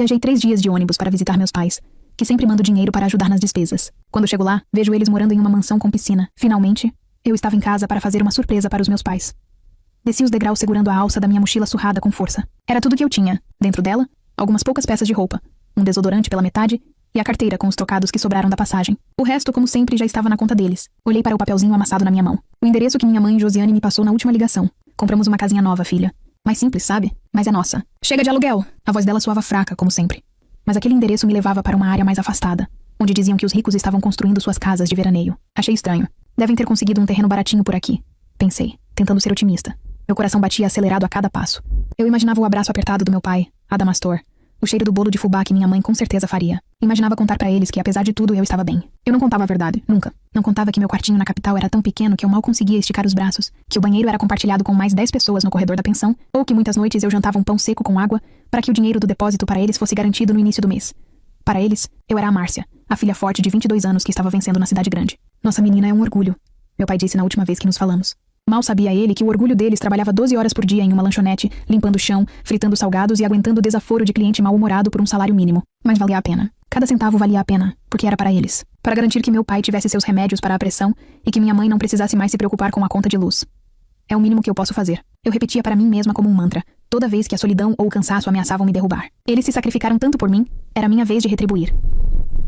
Viajei 3 dias de ônibus para visitar meus pais, que sempre mando dinheiro para ajudar nas despesas. Quando chego lá, vejo eles morando em uma mansão com piscina. Finalmente, eu estava em casa para fazer uma surpresa para os meus pais. Desci os degraus segurando a alça da minha mochila surrada com força. Era tudo que eu tinha. Dentro dela, algumas poucas peças de roupa, um desodorante pela metade e a carteira com os trocados que sobraram da passagem. O resto, como sempre, já estava na conta deles. Olhei para o papelzinho amassado na minha mão. O endereço que minha mãe Josiane me passou na última ligação. Compramos uma casinha nova, filha. Mais simples, sabe? Mas é nossa. Chega de aluguel! A voz dela soava fraca, como sempre. Mas aquele endereço me levava para uma área mais afastada, onde diziam que os ricos estavam construindo suas casas de veraneio. Achei estranho. Devem ter conseguido um terreno baratinho por aqui. Pensei, tentando ser otimista. Meu coração batia acelerado a cada passo. Eu imaginava o abraço apertado do meu pai, Adamastor, o cheiro do bolo de fubá que minha mãe com certeza faria. Imaginava contar pra eles que, apesar de tudo, eu estava bem. Eu não contava a verdade, nunca. Não contava que meu quartinho na capital era tão pequeno que eu mal conseguia esticar os braços, que o banheiro era compartilhado com mais 10 pessoas no corredor da pensão, ou que muitas noites eu jantava um pão seco com água para que o dinheiro do depósito para eles fosse garantido no início do mês. Para eles, eu era a Márcia, a filha forte de 22 anos que estava vencendo na cidade grande. Nossa menina é um orgulho, meu pai disse na última vez que nos falamos. Mal sabia ele que o orgulho deles trabalhava 12 horas por dia em uma lanchonete, limpando o chão, fritando salgados e aguentando o desaforo de cliente mal-humorado por um salário mínimo. Mas valia a pena. Cada centavo valia a pena, porque era para eles. Para garantir que meu pai tivesse seus remédios para a pressão e que minha mãe não precisasse mais se preocupar com a conta de luz. É o mínimo que eu posso fazer. Eu repetia para mim mesma como um mantra, toda vez que a solidão ou o cansaço ameaçavam me derrubar. Eles se sacrificaram tanto por mim, era minha vez de retribuir.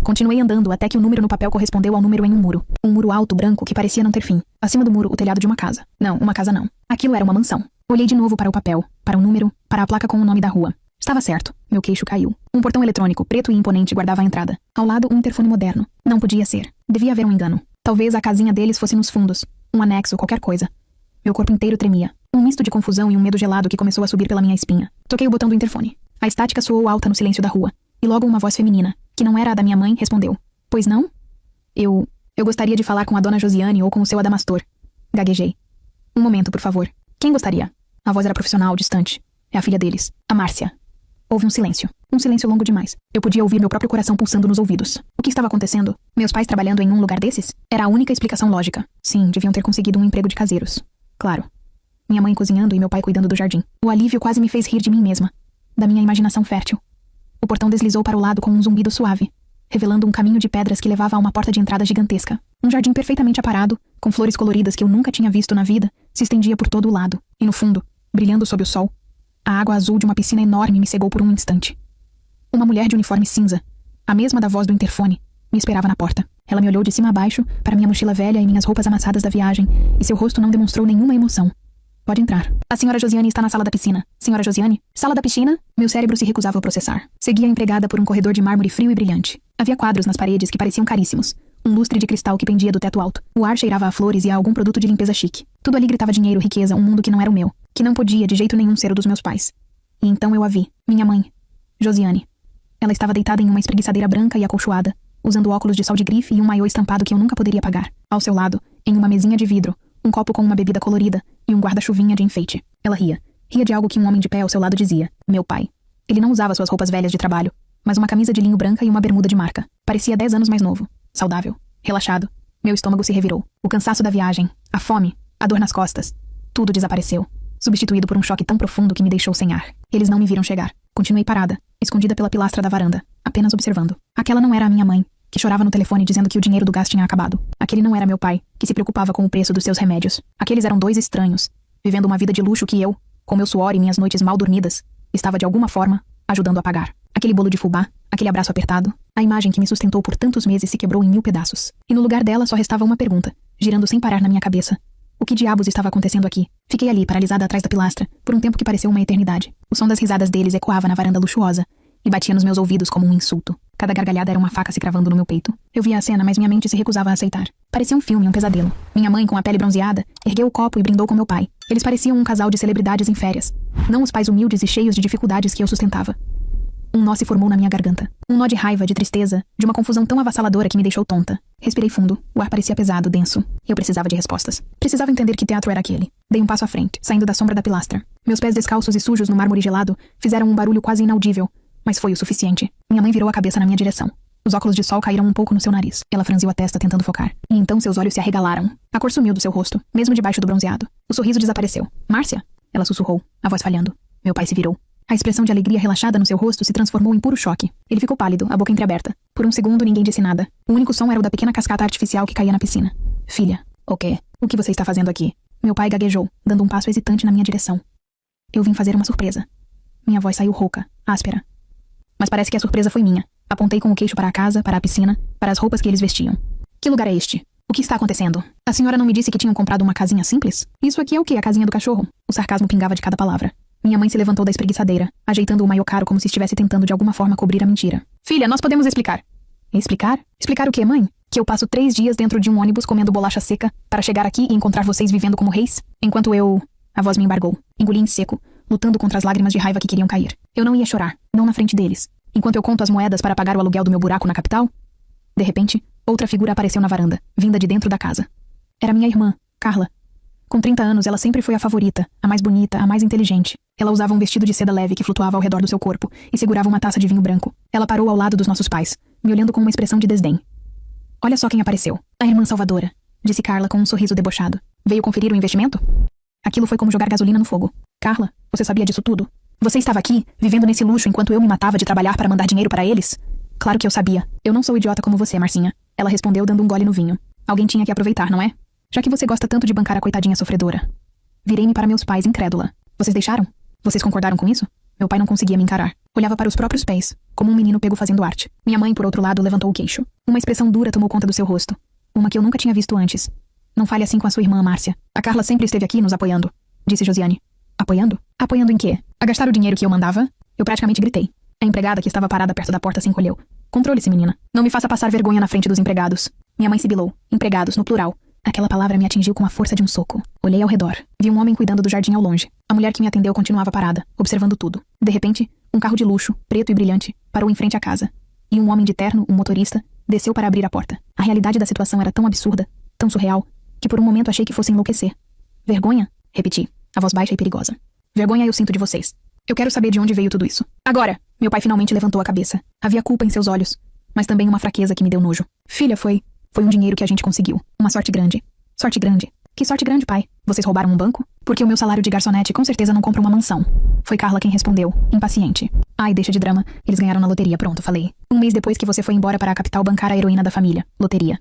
Continuei andando até que o número no papel correspondeu ao número em um muro. Um muro alto, branco, que parecia não ter fim. Acima do muro, o telhado de uma casa. Não, uma casa não. Aquilo era uma mansão. Olhei de novo para o papel, para o número, para a placa com o nome da rua. Estava certo. Meu queixo caiu. Um portão eletrônico, preto e imponente, guardava a entrada. Ao lado, um interfone moderno. Não podia ser. Devia haver um engano. Talvez a casinha deles fosse nos fundos. Um anexo, qualquer coisa. Meu corpo inteiro tremia. Um misto de confusão e um medo gelado que começou a subir pela minha espinha. Toquei o botão do interfone. A estática soou alta no silêncio da rua. E logo uma voz feminina, que não era a da minha mãe, respondeu. Pois não? Eu gostaria de falar com a dona Josiane ou com o seu Adamastor. Gaguejei. Um momento, por favor. Quem gostaria? A voz era profissional, distante. É a filha deles, a Márcia. Houve um silêncio. Um silêncio longo demais. Eu podia ouvir meu próprio coração pulsando nos ouvidos. O que estava acontecendo? Meus pais trabalhando em um lugar desses? Era a única explicação lógica. Sim, deviam ter conseguido um emprego de caseiros. Claro. Minha mãe cozinhando e meu pai cuidando do jardim. O alívio quase me fez rir de mim mesma. Da minha imaginação fértil. O portão deslizou para o lado com um zumbido suave, revelando um caminho de pedras que levava a uma porta de entrada gigantesca. Um jardim perfeitamente aparado, com flores coloridas que eu nunca tinha visto na vida, se estendia por todo o lado. E no fundo, brilhando sob o sol, a água azul de uma piscina enorme me cegou por um instante. Uma mulher de uniforme cinza, a mesma da voz do interfone, me esperava na porta. Ela me olhou de cima a baixo, para minha mochila velha e minhas roupas amassadas da viagem, e seu rosto não demonstrou nenhuma emoção. Pode entrar. A senhora Josiane está na sala da piscina. Senhora Josiane? Sala da piscina? Meu cérebro se recusava a processar. Seguia a empregada por um corredor de mármore frio e brilhante. Havia quadros nas paredes que pareciam caríssimos. Um lustre de cristal que pendia do teto alto. O ar cheirava a flores e a algum produto de limpeza chique. Tudo ali gritava dinheiro, riqueza, um mundo que não era o meu. Que não podia de jeito nenhum ser o dos meus pais. E então eu a vi. Minha mãe. Josiane. Ela estava deitada em uma espreguiçadeira branca e acolchoada, usando óculos de sol de grife e um maiô estampado que eu nunca poderia pagar. Ao seu lado, em uma mesinha de vidro, um copo com uma bebida colorida e um guarda-chuvinha de enfeite. Ela ria. Ria de algo que um homem de pé ao seu lado dizia. Meu pai. Ele não usava suas roupas velhas de trabalho, mas uma camisa de linho branca e uma bermuda de marca. Parecia 10 anos mais novo. Saudável. Relaxado. Meu estômago se revirou. O cansaço da viagem, a fome, a dor nas costas. Tudo desapareceu. Substituído por um choque tão profundo que me deixou sem ar. Eles não me viram chegar. Continuei parada, escondida pela pilastra da varanda, apenas observando. Aquela não era a minha mãe, que chorava no telefone dizendo que o dinheiro do gás tinha acabado. Aquele não era meu pai, que se preocupava com o preço dos seus remédios. Aqueles eram 2 estranhos, vivendo uma vida de luxo que eu, com meu suor e minhas noites mal dormidas, estava de alguma forma ajudando a pagar. Aquele bolo de fubá, aquele abraço apertado, a imagem que me sustentou por tantos meses se quebrou em 1000 pedaços. E no lugar dela só restava uma pergunta, girando sem parar na minha cabeça. O que diabos estava acontecendo aqui? Fiquei ali, paralisada atrás da pilastra, por um tempo que pareceu uma eternidade. O som das risadas deles ecoava na varanda luxuosa e batia nos meus ouvidos como um insulto. Cada gargalhada era uma faca se cravando no meu peito. Eu via a cena, mas minha mente se recusava a aceitar. Parecia um filme, um pesadelo. Minha mãe, com a pele bronzeada, ergueu o copo e brindou com meu pai. Eles pareciam um casal de celebridades em férias. Não os pais humildes e cheios de dificuldades que eu sustentava. Um nó se formou na minha garganta. Um nó de raiva, de tristeza, de uma confusão tão avassaladora que me deixou tonta. Respirei fundo. O ar parecia pesado, denso. Eu precisava de respostas. Precisava entender que teatro era aquele. Dei um passo à frente, saindo da sombra da pilastra. Meus pés descalços e sujos no mármore gelado fizeram um barulho quase inaudível, mas foi o suficiente. Minha mãe virou a cabeça na minha direção. Os óculos de sol caíram um pouco no seu nariz. Ela franziu a testa tentando focar. E então seus olhos se arregalaram. A cor sumiu do seu rosto, mesmo debaixo do bronzeado. O sorriso desapareceu. Márcia? Ela sussurrou, a voz falhando. Meu pai se virou. A expressão de alegria relaxada no seu rosto se transformou em puro choque. Ele ficou pálido, a boca entreaberta. Por um segundo, ninguém disse nada. O único som era o da pequena cascata artificial que caía na piscina. Filha, o quê? O que você está fazendo aqui? Meu pai gaguejou, dando um passo hesitante na minha direção. Eu vim fazer uma surpresa. Minha voz saiu rouca, áspera. Mas parece que a surpresa foi minha. Apontei com o queixo para a casa, para a piscina, para as roupas que eles vestiam. Que lugar é este? O que está acontecendo? A senhora não me disse que tinham comprado uma casinha simples? Isso aqui é o quê? A casinha do cachorro? O sarcasmo pingava de cada palavra. Minha mãe se levantou da espreguiçadeira, ajeitando o maiocaro como se estivesse tentando de alguma forma cobrir a mentira. Filha, nós podemos explicar. Explicar? Explicar o quê, mãe? Que eu passo 3 dias dentro de um ônibus comendo bolacha seca para chegar aqui e encontrar vocês vivendo como reis? Enquanto eu... A voz me embargou. Engoli em seco, lutando contra as lágrimas de raiva que queriam cair. Eu não ia chorar, não na frente deles. Enquanto eu conto as moedas para pagar o aluguel do meu buraco na capital? De repente, outra figura apareceu na varanda, vinda de dentro da casa. Era minha irmã, Carla. Com 30 anos, ela sempre foi a favorita, a mais bonita, a mais inteligente. Ela usava um vestido de seda leve que flutuava ao redor do seu corpo e segurava uma taça de vinho branco. Ela parou ao lado dos nossos pais, me olhando com uma expressão de desdém. Olha só quem apareceu. A irmã Salvadora, disse Carla com um sorriso debochado. Veio conferir o investimento? Aquilo foi como jogar gasolina no fogo. Carla, você sabia disso tudo? Você estava aqui, vivendo nesse luxo enquanto eu me matava de trabalhar para mandar dinheiro para eles? Claro que eu sabia. Eu não sou idiota como você, Marcinha. Ela respondeu dando um gole no vinho. Alguém tinha que aproveitar, não é? Já que você gosta tanto de bancar a coitadinha sofredora. Virei-me para meus pais, incrédula. Vocês deixaram? Vocês concordaram com isso? Meu pai não conseguia me encarar. Olhava para os próprios pés, como um menino pego fazendo arte. Minha mãe, por outro lado, levantou o queixo. Uma expressão dura tomou conta do seu rosto. Uma que eu nunca tinha visto antes. Não fale assim com a sua irmã, Márcia. A Carla sempre esteve aqui nos apoiando, disse Josiane. Apoiando? Apoiando em quê? A gastar o dinheiro que eu mandava? Eu praticamente gritei. A empregada que estava parada perto da porta se encolheu. Controle-se, menina. Não me faça passar vergonha na frente dos empregados. Minha mãe sibilou. Empregados, no plural. Aquela palavra me atingiu com a força de um soco. Olhei ao redor. Vi um homem cuidando do jardim ao longe. A mulher que me atendeu continuava parada, observando tudo. De repente, um carro de luxo, preto e brilhante, parou em frente à casa. E um homem de terno, um motorista, desceu para abrir a porta. A realidade da situação era tão absurda, tão surreal, que por um momento achei que fosse enlouquecer. Vergonha? Repeti, a voz baixa e perigosa. Vergonha eu sinto de vocês. Eu quero saber de onde veio tudo isso. Agora! Meu pai finalmente levantou a cabeça. Havia culpa em seus olhos, mas também uma fraqueza que me deu nojo. Filha, foi um dinheiro que a gente conseguiu. Uma sorte grande. Sorte grande. Que sorte grande, pai. Vocês roubaram um banco? Porque o meu salário de garçonete com certeza não compra uma mansão. Foi Carla quem respondeu, impaciente. Ai, deixa de drama. Eles ganharam na loteria, pronto, falei. Um mês depois que você foi embora para a capital bancar a heroína da família. Loteria.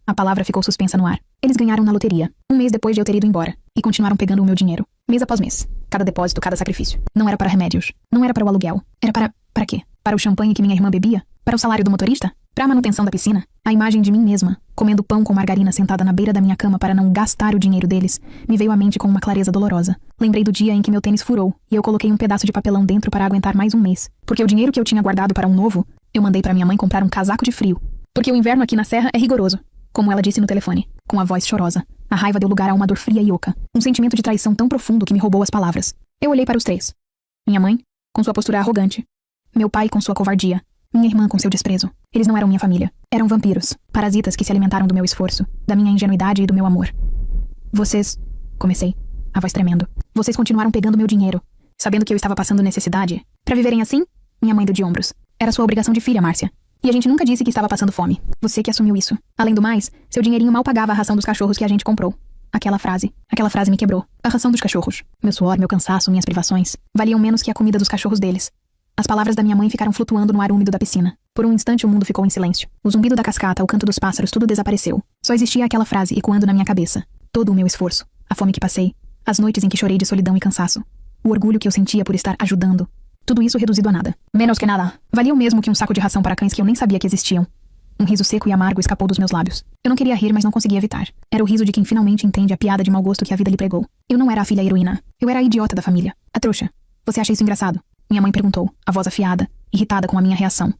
A palavra ficou suspensa no ar. Eles ganharam na loteria. Um mês depois de eu ter ido embora. E continuaram pegando o meu dinheiro. Mês após mês. Cada depósito, cada sacrifício. Não era para remédios. Não era para o aluguel. Era para quê? Para o champanhe que minha irmã bebia? Para o salário do motorista? Para a manutenção da piscina? A imagem de mim mesma, comendo pão com margarina sentada na beira da minha cama para não gastar o dinheiro deles, me veio à mente com uma clareza dolorosa. Lembrei do dia em que meu tênis furou e eu coloquei um pedaço de papelão dentro para aguentar mais um mês. Porque o dinheiro que eu tinha guardado para um novo, eu mandei para minha mãe comprar um casaco de frio. Porque o inverno aqui na serra é rigoroso. Como ela disse no telefone, com a voz chorosa. A raiva deu lugar a uma dor fria e oca. Um sentimento de traição tão profundo que me roubou as palavras. Eu olhei para os três. Minha mãe, com sua postura arrogante. Meu pai com sua covardia. Minha irmã com seu desprezo. Eles não eram minha família. Eram vampiros. Parasitas que se alimentaram do meu esforço, da minha ingenuidade e do meu amor. Vocês... Comecei, a voz tremendo. Vocês continuaram pegando meu dinheiro, sabendo que eu estava passando necessidade. Pra viverem assim? Minha mãe deu de ombros. Era sua obrigação de filha, Márcia. E a gente nunca disse que estava passando fome. Você que assumiu isso. Além do mais, seu dinheirinho mal pagava a ração dos cachorros que a gente comprou. Aquela frase me quebrou. A ração dos cachorros. Meu suor, meu cansaço, minhas privações valiam menos que a comida dos cachorros deles. As palavras da minha mãe ficaram flutuando no ar úmido da piscina. Por um instante o mundo ficou em silêncio. O zumbido da cascata, o canto dos pássaros, tudo desapareceu. Só existia aquela frase ecoando na minha cabeça. Todo o meu esforço. A fome que passei. As noites em que chorei de solidão e cansaço. O orgulho que eu sentia por estar ajudando. Tudo isso reduzido a nada. Menos que nada. Valia o mesmo que um saco de ração para cães que eu nem sabia que existiam. Um riso seco e amargo escapou dos meus lábios. Eu não queria rir, mas não conseguia evitar. Era o riso de quem finalmente entende a piada de mau gosto que a vida lhe pregou. Eu não era a filha heroína. Eu era a idiota da família. A trouxa. Você acha isso engraçado? Minha mãe perguntou, a voz afiada, irritada com a minha reação.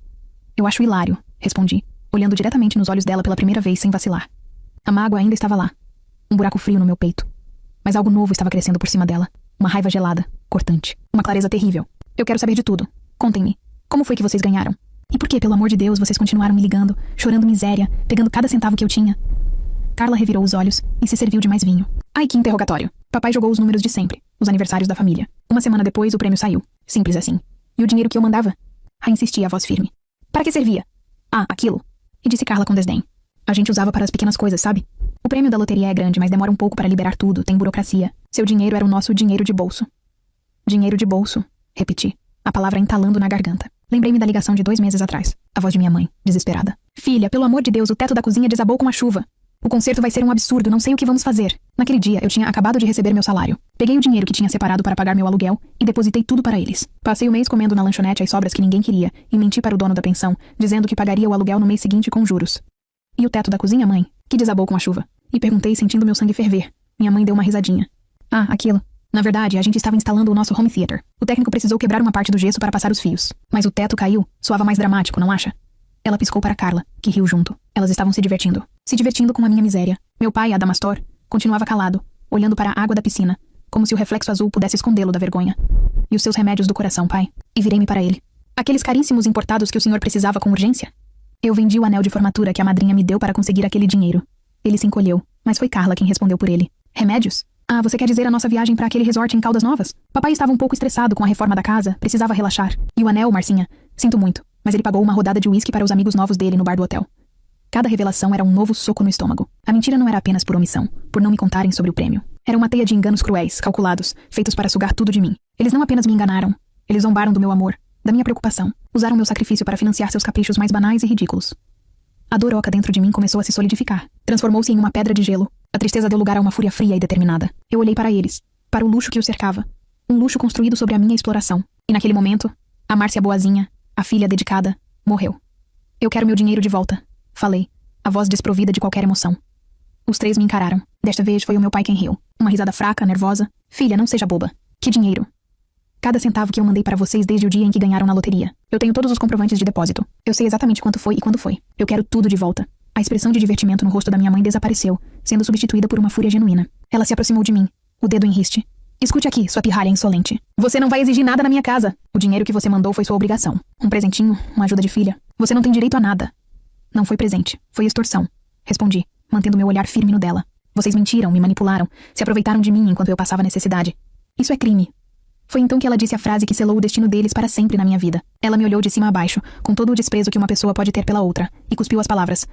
Eu acho hilário, respondi, olhando diretamente nos olhos dela pela primeira vez sem vacilar. A mágoa ainda estava lá. Um buraco frio no meu peito. Mas algo novo estava crescendo por cima dela. Uma raiva gelada, cortante. Uma clareza terrível. Eu quero saber de tudo. Contem-me. Como foi que vocês ganharam? E por que, pelo amor de Deus, vocês continuaram me ligando, chorando miséria, pegando cada centavo que eu tinha? Carla revirou os olhos e se serviu de mais vinho. Ai, que interrogatório. Papai jogou os números de sempre, os aniversários da família. Uma semana depois, o prêmio saiu. Simples assim. E o dinheiro que eu mandava? Ah, insistia a voz firme. Para que servia? Ah, aquilo. E disse Carla com desdém. A gente usava para as pequenas coisas, sabe? O prêmio da loteria é grande, mas demora um pouco para liberar tudo, tem burocracia. Seu dinheiro era o nosso dinheiro de bolso. Dinheiro de bolso, repeti. a palavra entalando na garganta. Lembrei-me da ligação de 2 meses atrás. A voz de minha mãe, desesperada. Filha, pelo amor de Deus, o teto da cozinha desabou com a chuva. O concerto vai ser um absurdo, não sei o que vamos fazer. Naquele dia, eu tinha acabado de receber meu salário. Peguei o dinheiro que tinha separado para pagar meu aluguel e depositei tudo para eles. Passei o mês comendo na lanchonete as sobras que ninguém queria e menti para o dono da pensão, dizendo que pagaria o aluguel no mês seguinte com juros. E o teto da cozinha, mãe? Que desabou com a chuva. E perguntei, sentindo meu sangue ferver. Minha mãe deu uma risadinha. Ah, aquilo. Na verdade, a gente estava instalando o nosso home theater. O técnico precisou quebrar uma parte do gesso para passar os fios. Mas o teto caiu. Soava mais dramático, não acha? Ela piscou para Carla, que riu junto. Elas estavam se divertindo. Se divertindo com a minha miséria. Meu pai, Adamastor, continuava calado, olhando para a água da piscina, como se o reflexo azul pudesse escondê-lo da vergonha. E os seus remédios do coração, pai? E virei-me para ele. Aqueles caríssimos importados que o senhor precisava com urgência? Eu vendi o anel de formatura que a madrinha me deu para conseguir aquele dinheiro. Ele se encolheu, mas foi Carla quem respondeu por ele. Remédios? Ah, você quer dizer a nossa viagem para aquele resort em Caldas Novas? Papai estava um pouco estressado com a reforma da casa, precisava relaxar. E o anel, Marcinha? Sinto muito, mas ele pagou uma rodada de uísque para os amigos novos dele no bar do hotel. Cada revelação era um novo soco no estômago. A mentira não era apenas por omissão, por não me contarem sobre o prêmio. Era uma teia de enganos cruéis, calculados, feitos para sugar tudo de mim. Eles não apenas me enganaram, eles zombaram do meu amor, da minha preocupação. Usaram meu sacrifício para financiar seus caprichos mais banais e ridículos. A dor oca dentro de mim começou a se solidificar. Transformou-se em uma pedra de gelo. A tristeza deu lugar a uma fúria fria e determinada. Eu olhei para eles, para o luxo que os cercava. Um luxo construído sobre a minha exploração. E naquele momento, a Márcia boazinha, a filha dedicada, morreu. Eu quero meu dinheiro de volta, falei, a voz desprovida de qualquer emoção. Os 3 me encararam. Desta vez foi o meu pai quem riu. Uma risada fraca, nervosa. Filha, não seja boba. Que dinheiro? Cada centavo que eu mandei para vocês desde o dia em que ganharam na loteria. Eu tenho todos os comprovantes de depósito. Eu sei exatamente quanto foi e quando foi. Eu quero tudo de volta. A expressão de divertimento no rosto da minha mãe desapareceu, sendo substituída por uma fúria genuína. Ela se aproximou de mim, o dedo em riste. Escute aqui, sua pirralha insolente. Você não vai exigir nada na minha casa. O dinheiro que você mandou foi sua obrigação. Um presentinho, uma ajuda de filha. Você não tem direito a nada. Não foi presente, foi extorsão. Respondi, mantendo meu olhar firme no dela. Vocês mentiram, me manipularam, se aproveitaram de mim enquanto eu passava necessidade. Isso é crime. Foi então que ela disse a frase que selou o destino deles para sempre na minha vida. Ela me olhou de cima a baixo, com todo o desprezo que uma pessoa pode ter pela outra, e cuspiu as palavras.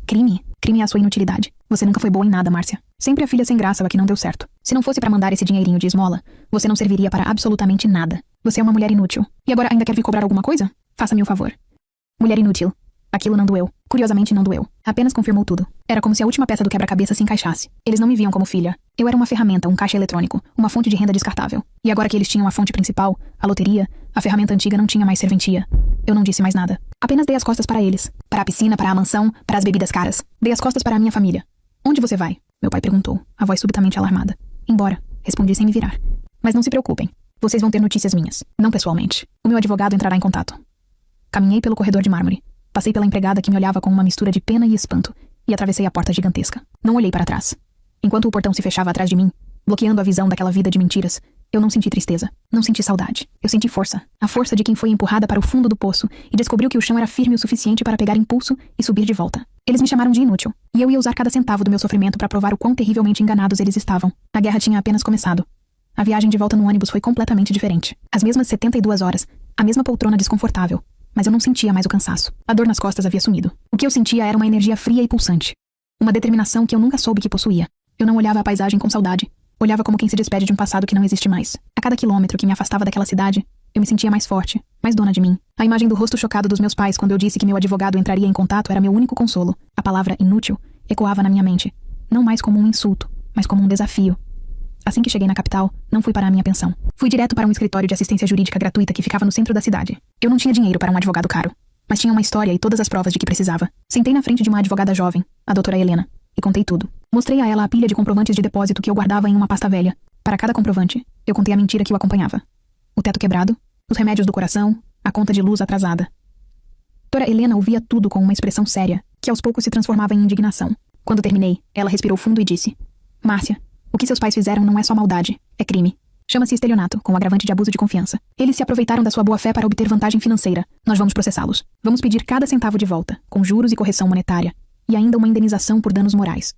Crime? Crime é a sua inutilidade. Você nunca foi boa em nada, Márcia. Sempre a filha sem graça, a que não deu certo. Se não fosse para mandar esse dinheirinho de esmola, você não serviria para absolutamente nada. Você é uma mulher inútil. E agora ainda quer vir cobrar alguma coisa? Faça-me um favor. Mulher inútil. Aquilo não doeu. Curiosamente não doeu. Apenas confirmou tudo. Era como se a última peça do quebra-cabeça se encaixasse. Eles não me viam como filha. Eu era uma ferramenta, um caixa eletrônico, uma fonte de renda descartável. E agora que eles tinham a fonte principal, a loteria, a ferramenta antiga não tinha mais serventia. Eu não disse mais nada. Apenas dei as costas para eles. Para a piscina, para a mansão, para as bebidas caras. Dei as costas para a minha família. Onde você vai? Meu pai perguntou, a voz subitamente alarmada. Embora, respondi sem me virar. Mas não se preocupem. Vocês vão ter notícias minhas. Não pessoalmente. O meu advogado entrará em contato. Caminhei pelo corredor de mármore. Passei pela empregada que me olhava com uma mistura de pena e espanto e atravessei a porta gigantesca. Não olhei para trás. Enquanto o portão se fechava atrás de mim, bloqueando a visão daquela vida de mentiras, eu não senti tristeza, não senti saudade. Eu senti força. A força de quem foi empurrada para o fundo do poço e descobriu que o chão era firme o suficiente para pegar impulso e subir de volta. Eles me chamaram de inútil, e eu ia usar cada centavo do meu sofrimento para provar o quão terrivelmente enganados eles estavam. A guerra tinha apenas começado. A viagem de volta no ônibus foi completamente diferente. As mesmas 72 horas, a mesma poltrona desconfortável. Mas eu não sentia mais o cansaço. A dor nas costas havia sumido. O que eu sentia era uma energia fria e pulsante. Uma determinação que eu nunca soube que possuía. Eu não olhava a paisagem com saudade. Olhava como quem se despede de um passado que não existe mais. A cada quilômetro que me afastava daquela cidade, eu me sentia mais forte, mais dona de mim. A imagem do rosto chocado dos meus pais quando eu disse que meu advogado entraria em contato era meu único consolo. A palavra inútil ecoava na minha mente. Não mais como um insulto, mas como um desafio. Assim que cheguei na capital, não fui para a minha pensão. Fui direto para um escritório de assistência jurídica gratuita que ficava no centro da cidade. Eu não tinha dinheiro para um advogado caro, mas tinha uma história e todas as provas de que precisava. Sentei na frente de uma advogada jovem, a doutora Helena, e contei tudo. Mostrei a ela a pilha de comprovantes de depósito que eu guardava em uma pasta velha. Para cada comprovante, eu contei a mentira que o acompanhava. O teto quebrado, os remédios do coração, a conta de luz atrasada. Doutora Helena ouvia tudo com uma expressão séria, que aos poucos se transformava em indignação. Quando terminei, ela respirou fundo e disse: Márcia, o que seus pais fizeram não é só maldade, é crime. Chama-se estelionato, com o agravante de abuso de confiança. Eles se aproveitaram da sua boa-fé para obter vantagem financeira. Nós vamos processá-los. Vamos pedir cada centavo de volta, com juros e correção monetária, e ainda uma indenização por danos morais.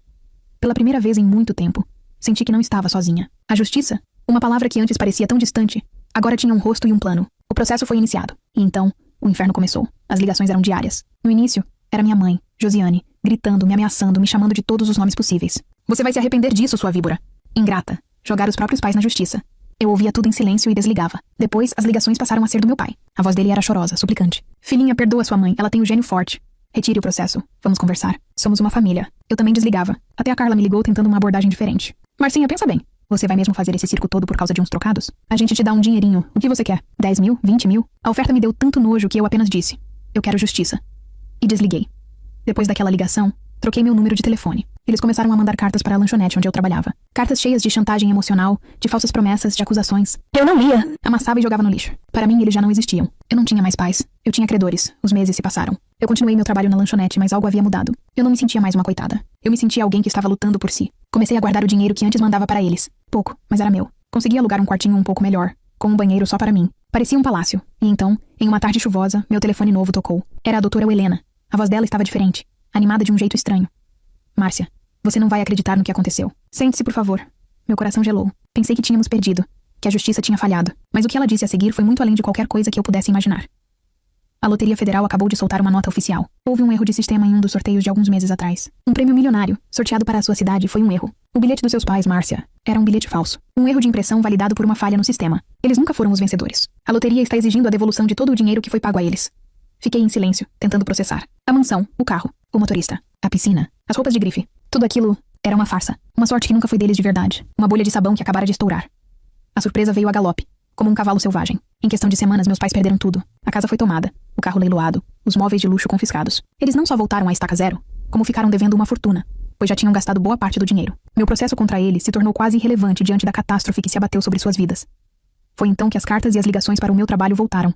Pela primeira vez em muito tempo, senti que não estava sozinha. A justiça, uma palavra que antes parecia tão distante, agora tinha um rosto e um plano. O processo foi iniciado, e então, o inferno começou. As ligações eram diárias. No início, era minha mãe, Josiane, gritando, me ameaçando, me chamando de todos os nomes possíveis. Você vai se arrepender disso, sua víbora. Ingrata. Jogar os próprios pais na justiça. Eu ouvia tudo em silêncio e desligava. Depois, as ligações passaram a ser do meu pai. A voz dele era chorosa, suplicante. Filhinha, perdoa sua mãe, ela tem o gênio forte. Retire o processo. Vamos conversar. Somos uma família. Eu também desligava. Até a Carla me ligou tentando uma abordagem diferente. Marcinha, pensa bem. Você vai mesmo fazer esse circo todo por causa de uns trocados? A gente te dá um dinheirinho. O que você quer? 10 mil? 20 mil? A oferta me deu tanto nojo que eu apenas disse: eu quero justiça. E desliguei. Depois daquela ligação, troquei meu número de telefone. Eles começaram a mandar cartas para a lanchonete onde eu trabalhava. Cartas cheias de chantagem emocional, de falsas promessas, de acusações. Eu não lia. Amassava e jogava no lixo. Para mim, eles já não existiam. Eu não tinha mais pais. Eu tinha credores. Os meses se passaram. Eu continuei meu trabalho na lanchonete, mas algo havia mudado. Eu não me sentia mais uma coitada. Eu me sentia alguém que estava lutando por si. Comecei a guardar o dinheiro que antes mandava para eles. Pouco, mas era meu. Consegui alugar um quartinho um pouco melhor, com um banheiro só para mim. Parecia um palácio. E então, em uma tarde chuvosa, meu telefone novo tocou. Era a doutora Helena. A voz dela estava diferente, animada de um jeito estranho. Márcia, você não vai acreditar no que aconteceu. Sente-se, por favor. Meu coração gelou. Pensei que tínhamos perdido, que a justiça tinha falhado. Mas o que ela disse a seguir foi muito além de qualquer coisa que eu pudesse imaginar. A Loteria Federal acabou de soltar uma nota oficial. Houve um erro de sistema em um dos sorteios de alguns meses atrás. Um prêmio milionário, sorteado para a sua cidade, foi um erro. O bilhete dos seus pais, Márcia, era um bilhete falso. Um erro de impressão validado por uma falha no sistema. Eles nunca foram os vencedores. A loteria está exigindo a devolução de todo o dinheiro que foi pago a eles. Fiquei em silêncio, tentando processar. A mansão, o carro, o motorista, a piscina, as roupas de grife. Tudo aquilo era uma farsa. Uma sorte que nunca foi deles de verdade. Uma bolha de sabão que acabara de estourar. A surpresa veio a galope, como um cavalo selvagem. Em questão de semanas, meus pais perderam tudo. A casa foi tomada, o carro leiloado, os móveis de luxo confiscados. Eles não só voltaram à estaca zero, como ficaram devendo uma fortuna, pois já tinham gastado boa parte do dinheiro. Meu processo contra eles se tornou quase irrelevante diante da catástrofe que se abateu sobre suas vidas. Foi então que as cartas e as ligações para o meu trabalho voltaram.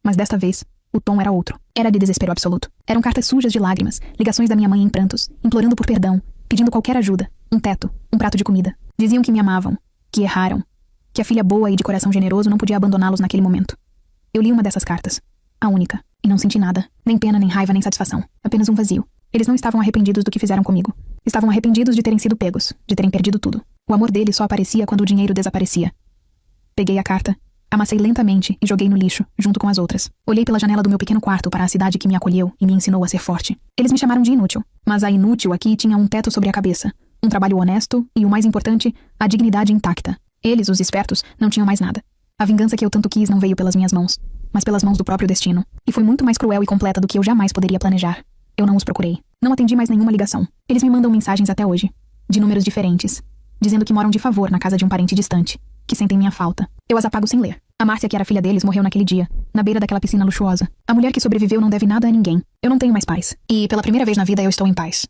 Mas desta vez, o tom era outro. Era de desespero absoluto. Eram cartas sujas de lágrimas, ligações da minha mãe em prantos, implorando por perdão, pedindo qualquer ajuda, um teto, um prato de comida. Diziam que me amavam, que erraram, que a filha boa e de coração generoso não podia abandoná-los naquele momento. Eu li uma dessas cartas, a única, e não senti nada, nem pena, nem raiva, nem satisfação, apenas um vazio. Eles não estavam arrependidos do que fizeram comigo. Estavam arrependidos de terem sido pegos, de terem perdido tudo. O amor deles só aparecia quando o dinheiro desaparecia. Peguei a carta, amassei lentamente e joguei no lixo, junto com as outras. Olhei pela janela do meu pequeno quarto para a cidade que me acolheu e me ensinou a ser forte. Eles me chamaram de inútil, mas a inútil aqui tinha um teto sobre a cabeça, um trabalho honesto e, o mais importante, a dignidade intacta. Eles, os espertos, não tinham mais nada. A vingança que eu tanto quis não veio pelas minhas mãos, mas pelas mãos do próprio destino. E foi muito mais cruel e completa do que eu jamais poderia planejar. Eu não os procurei. Não atendi mais nenhuma ligação. Eles me mandam mensagens até hoje, de números diferentes, dizendo que moram de favor na casa de um parente distante, que sentem minha falta. Eu as apago sem ler. A Márcia, que era filha deles, morreu naquele dia, na beira daquela piscina luxuosa. A mulher que sobreviveu não deve nada a ninguém. Eu não tenho mais pais. E pela primeira vez na vida eu estou em paz.